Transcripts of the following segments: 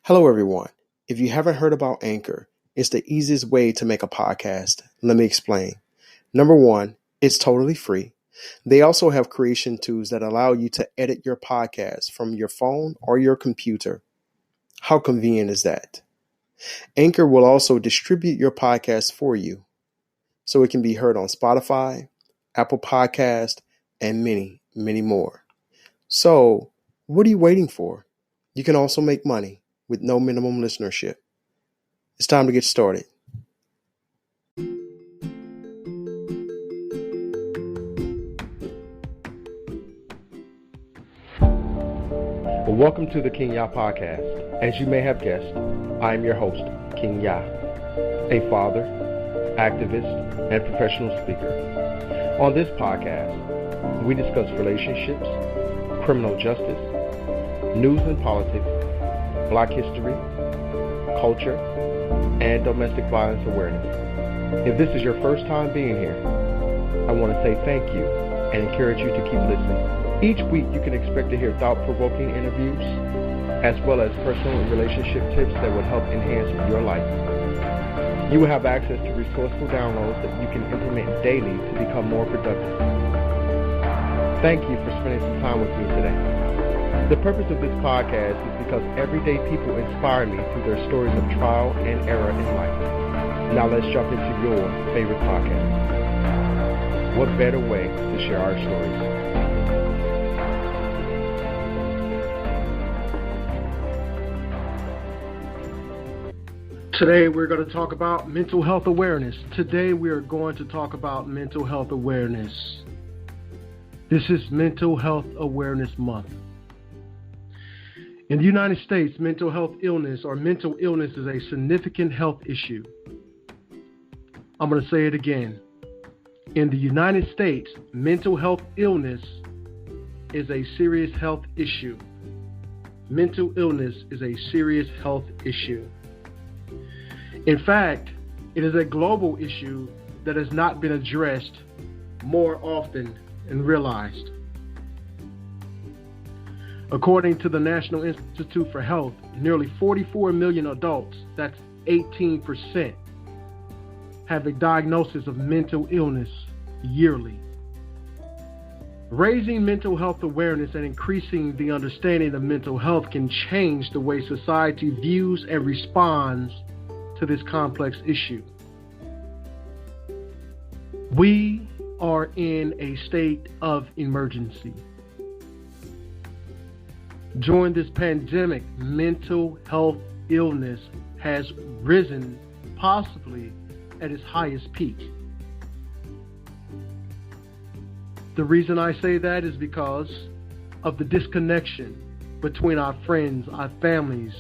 Hello, everyone. If you haven't heard about Anchor, it's the easiest way to make a podcast. Let me explain. Number one, it's totally free. They also have creation tools that allow you to edit your podcast from your phone or your computer. How convenient is that? Anchor will also distribute your podcast for you, so it can be heard on Spotify, Apple Podcast, and many, many more. So, what are you waiting for? You can also make money with no minimum listenership. It's time to get started. Well, welcome to the Kingyah podcast. As you may have guessed, I am your host, Kingyah, a father, activist, and professional speaker. On this podcast, we discuss relationships, criminal justice, news and politics, Black history, culture, and domestic violence awareness. If this is your first time being here, I want to say thank you and encourage you to keep listening. Each week you can expect to hear thought-provoking interviews, as well as personal and relationship tips that will help enhance your life. You will have access to resourceful downloads that you can implement daily to become more productive. Thank you for spending some time with me today. The purpose of this podcast is because everyday people inspire me through their stories of trial and error in life. Now let's jump into your favorite podcast. What better way to share our stories? Today we're going to talk about mental health awareness. This is Mental Health Awareness Month. In the United States, mental health illness or mental illness is a significant health issue. I'm going to say it again. In the United States, mental health illness is a serious health issue. Mental illness is a serious health issue. In fact, it is a global issue that has not been addressed more often and realized. According to the National Institute for Health, nearly 44 million adults, that's 18%, have a diagnosis of mental illness yearly. Raising mental health awareness and increasing the understanding of mental health can change the way society views and responds to this complex issue. We are in a state of emergency. During this pandemic, mental health illness has risen, possibly at its highest peak. The reason I say that is because of the disconnection between our friends, our families,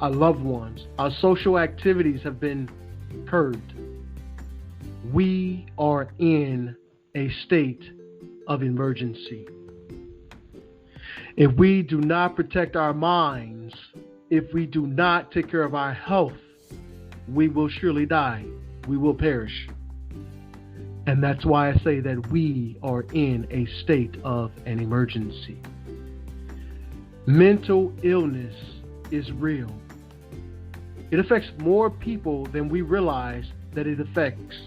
our loved ones. Our social activities have been curbed. We are in a state of emergency. If we do not protect our minds, if we do not take care of our health, we will surely die. We will perish. And that's why I say that we are in a state of an emergency. Mental illness is real. It affects more people than we realize that it affects.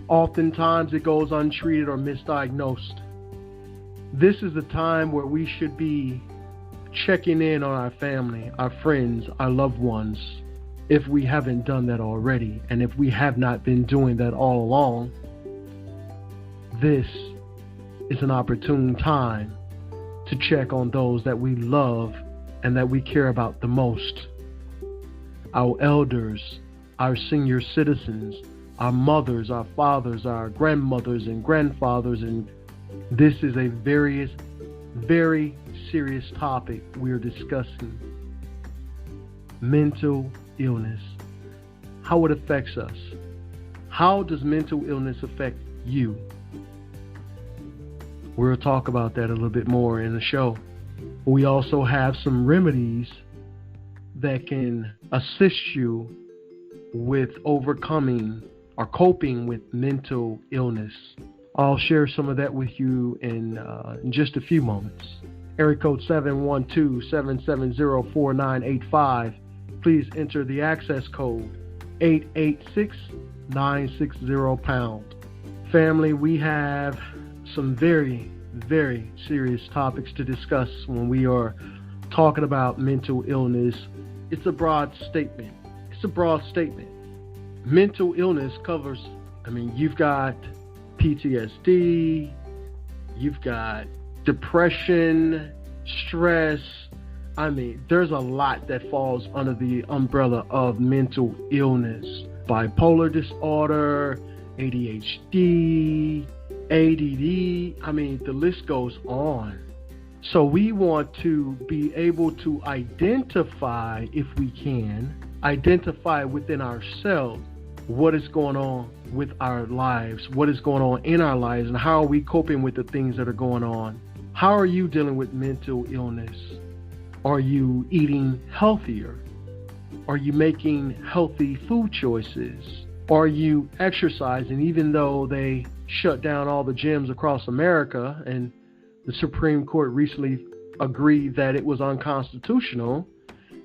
Oftentimes it goes untreated or misdiagnosed. This is the time where we should be checking in on our family, our friends, our loved ones, if we haven't done that already. And if we have not been doing that all along, this is an opportune time to check on those that we love and that we care about the most. Our elders, our senior citizens, our mothers, our fathers, our grandmothers and grandfathers, and this is a very, very serious topic we're discussing. Mental illness. How it affects us. How does mental illness affect you? We'll talk about that a little bit more in the show. We also have some remedies that can assist you with overcoming or coping with mental illness. I'll share some of that with you in just a few moments. Area code 712-770-4985 please enter the access code 886-960-POUND. Family, we have some very, very serious topics to discuss when we are talking about mental illness. It's a broad statement. Mental illness covers, you've got PTSD, you've got depression, stress. There's a lot that falls under the umbrella of mental illness. Bipolar disorder, ADHD, ADD, the list goes on. So we want to be able to identify, if we can, identify within ourselves what is going on with our lives, what is going on in our lives, and how are we coping with the things that are going on. How are you dealing with mental illness? Are you eating healthier? Are you making healthy food choices? Are you exercising, even though they shut down all the gyms across America and the Supreme Court recently agreed that it was unconstitutional?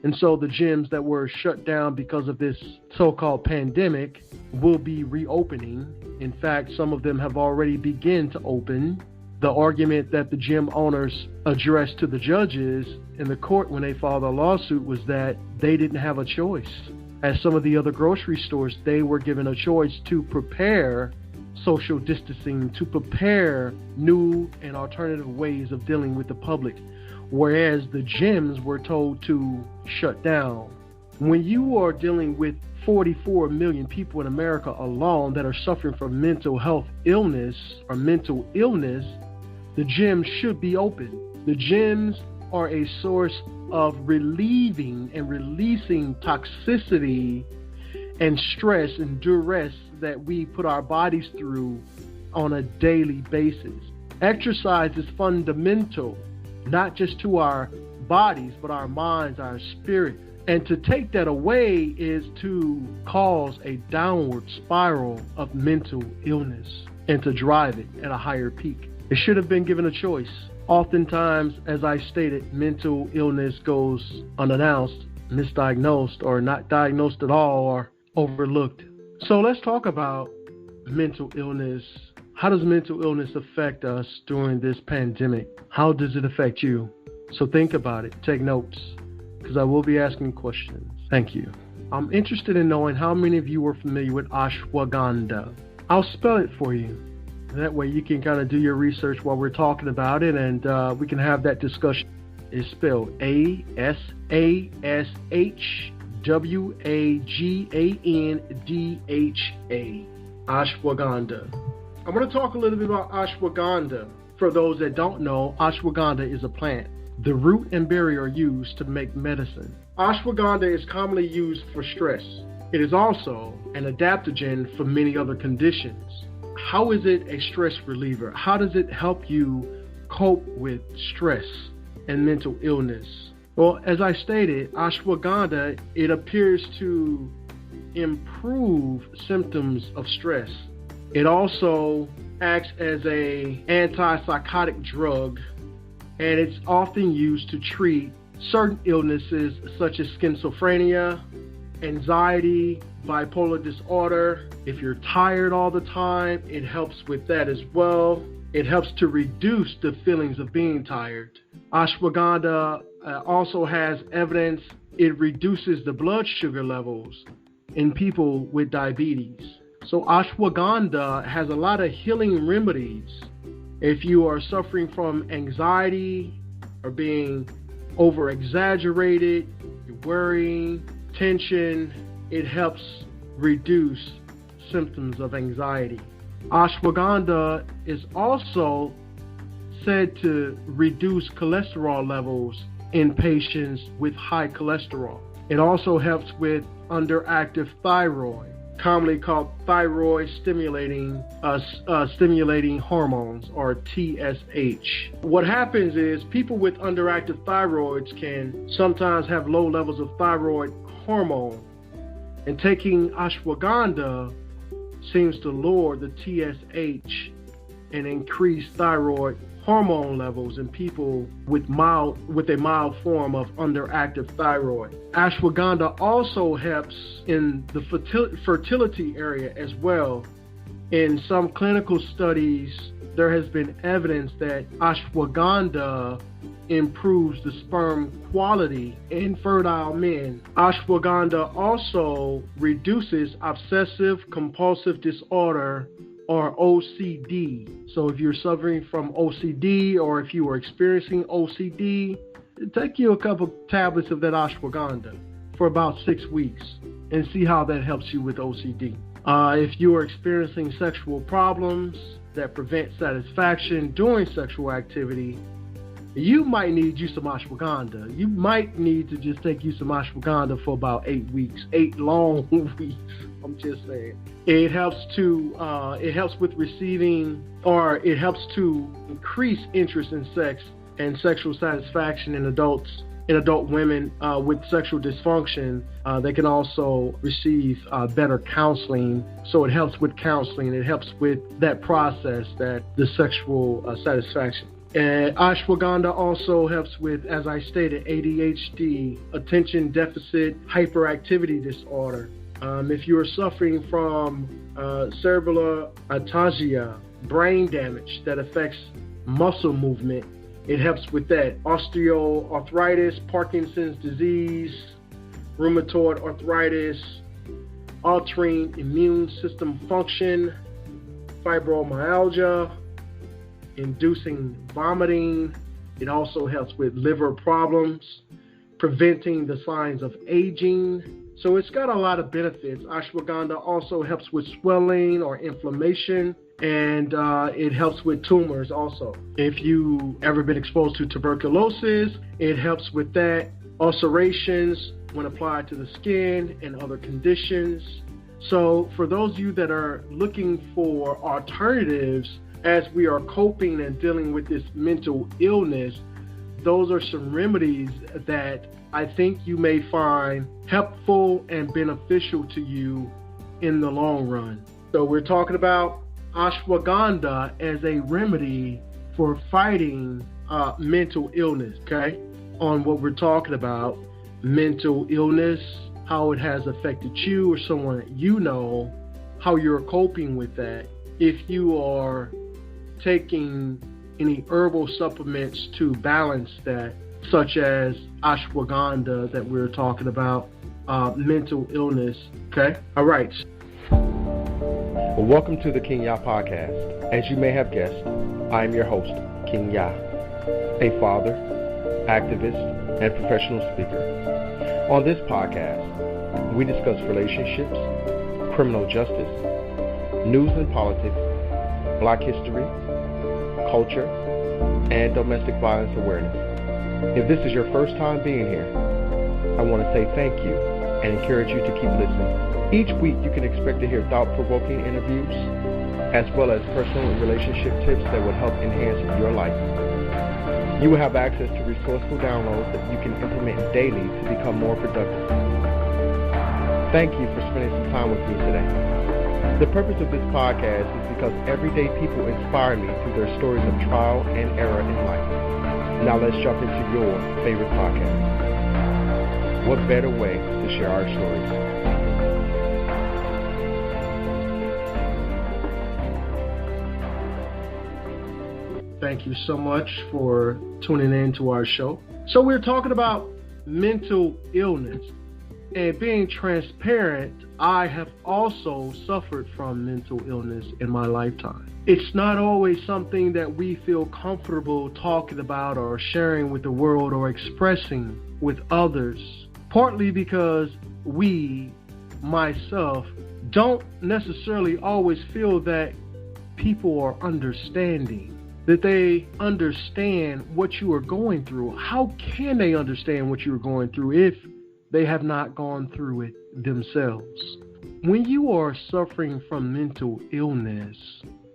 And so the gyms that were shut down because of this so-called pandemic will be reopening. In fact, some of them have already begun to open. The argument that the gym owners addressed to the judges in the court when they filed a lawsuit was that they didn't have a choice. As some of the other grocery stores, they were given a choice to prepare social distancing, to prepare new and alternative ways of dealing with the public, whereas the gyms were told to shut down. When you are dealing with 44 million people in America alone that are suffering from mental health illness or mental illness, the gyms should be open. The gyms are a source of relieving and releasing toxicity and stress and duress that we put our bodies through on a daily basis. Exercise is fundamental, not just to our bodies, but our minds, our spirit. And to take that away is to cause a downward spiral of mental illness and to drive it at a higher peak. It should have been given a choice. Oftentimes, as I stated, mental illness goes unannounced, misdiagnosed, or not diagnosed at all, or overlooked. So let's talk about mental illness. How does mental illness affect us during this pandemic? How does it affect you? So think about it. Take notes, because I will be asking questions. Thank you. I'm interested in knowing how many of you are familiar with ashwagandha. I'll spell it for you. That way you can kind of do your research while we're talking about it, and we can have that discussion. It's spelled ASASHWAGANDHA. Ashwagandha. I'm going to talk a little bit about ashwagandha. For those that don't know, ashwagandha is a plant. The root and berry are used to make medicine. Ashwagandha is commonly used for stress. It is also an adaptogen for many other conditions. How is it a stress reliever? How does it help you cope with stress and mental illness? Well, as I stated, ashwagandha, it appears to improve symptoms of stress. It also acts as an antipsychotic drug, and it's often used to treat certain illnesses such as schizophrenia, anxiety, bipolar disorder. If you're tired all the time, it helps with that as well. It helps to reduce the feelings of being tired. Ashwagandha also has evidence it reduces the blood sugar levels in people with diabetes. So ashwagandha has a lot of healing remedies. If you are suffering from anxiety or being over-exaggerated, you're worrying, tension, it helps reduce symptoms of anxiety. Ashwagandha is also said to reduce cholesterol levels in patients with high cholesterol. It also helps with underactive thyroid, commonly called thyroid stimulating hormones, or TSH. What happens is people with underactive thyroids can sometimes have low levels of thyroid hormone, and taking ashwagandha seems to lower the TSH and increase thyroid hormone levels in people with a mild form of underactive thyroid. Ashwagandha also helps in the fertility area as well. In some clinical studies, there has been evidence that ashwagandha improves the sperm quality in fertile men. Ashwagandha also reduces obsessive compulsive disorder, or OCD. So if you're suffering from OCD, or if you are experiencing OCD, take you a couple tablets of that ashwagandha for about 6 weeks and see how that helps you with OCD. If you are experiencing sexual problems that prevent satisfaction during sexual activity, you might need you some ashwagandha. You might need to just take you some ashwagandha for about 8 weeks, 8 long weeks. I'm just saying. It helps with receiving, or it helps to increase interest in sex and sexual satisfaction in adult women with sexual dysfunction. They can also receive better counseling. So it helps with counseling. It helps with that process, that the sexual satisfaction. And ashwagandha also helps with, as I stated, ADHD, attention deficit hyperactivity disorder. If you are suffering from cerebral ataxia, brain damage that affects muscle movement, it helps with that. Osteoarthritis, Parkinson's disease, rheumatoid arthritis, altering immune system function, fibromyalgia, inducing vomiting. It also helps with liver problems, preventing the signs of aging. So it's got a lot of benefits. Ashwagandha also helps with swelling or inflammation, and it helps with tumors also. If you ever been exposed to tuberculosis, it helps with that. Ulcerations when applied to the skin and other conditions. So for those of you that are looking for alternatives as we are coping and dealing with this mental illness, those are some remedies that I think you may find helpful and beneficial to you in the long run. So we're talking about ashwagandha as a remedy for fighting mental illness, okay? On what we're talking about, mental illness, how it has affected you or someone you know, how you're coping with that. If you are taking any herbal supplements to balance that, such as ashwagandha that we're talking about, mental illness, okay? All right. Well, welcome to the Kingyah podcast. As you may have guessed, I am your host, Kingyah, a father, activist, and professional speaker. On this podcast, we discuss relationships, criminal justice, news and politics, Black history, culture, and domestic violence awareness. If this is your first time being here, I want to say thank you and encourage you to keep listening. Each week you can expect to hear thought-provoking interviews as well as personal and relationship tips that will help enhance your life. You will have access to resourceful downloads that you can implement daily to become more productive. Thank you for spending some time with me today. The purpose of this podcast is because everyday people inspire me through their stories of trial and error in life. Now let's jump into your favorite podcast. What better way to share our stories? Thank you so much for tuning in to our show. So we're talking about mental illness. And being transparent, I have also suffered from mental illness in my lifetime. It's not always something that we feel comfortable talking about or sharing with the world or expressing with others, partly because we, myself, don't necessarily always feel that people are understanding, that they understand what you are going through. How can they understand what you're going through if they have not gone through it themselves? When you are suffering from mental illness,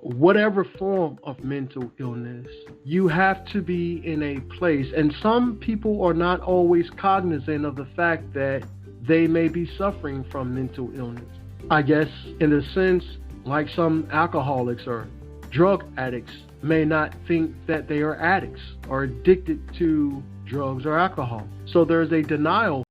whatever form of mental illness, you have to be in a place, and some people are not always cognizant of the fact that they may be suffering from mental illness. I guess in a sense, like some alcoholics or drug addicts, may not think that they are addicts or addicted to drugs or alcohol. So there's a denial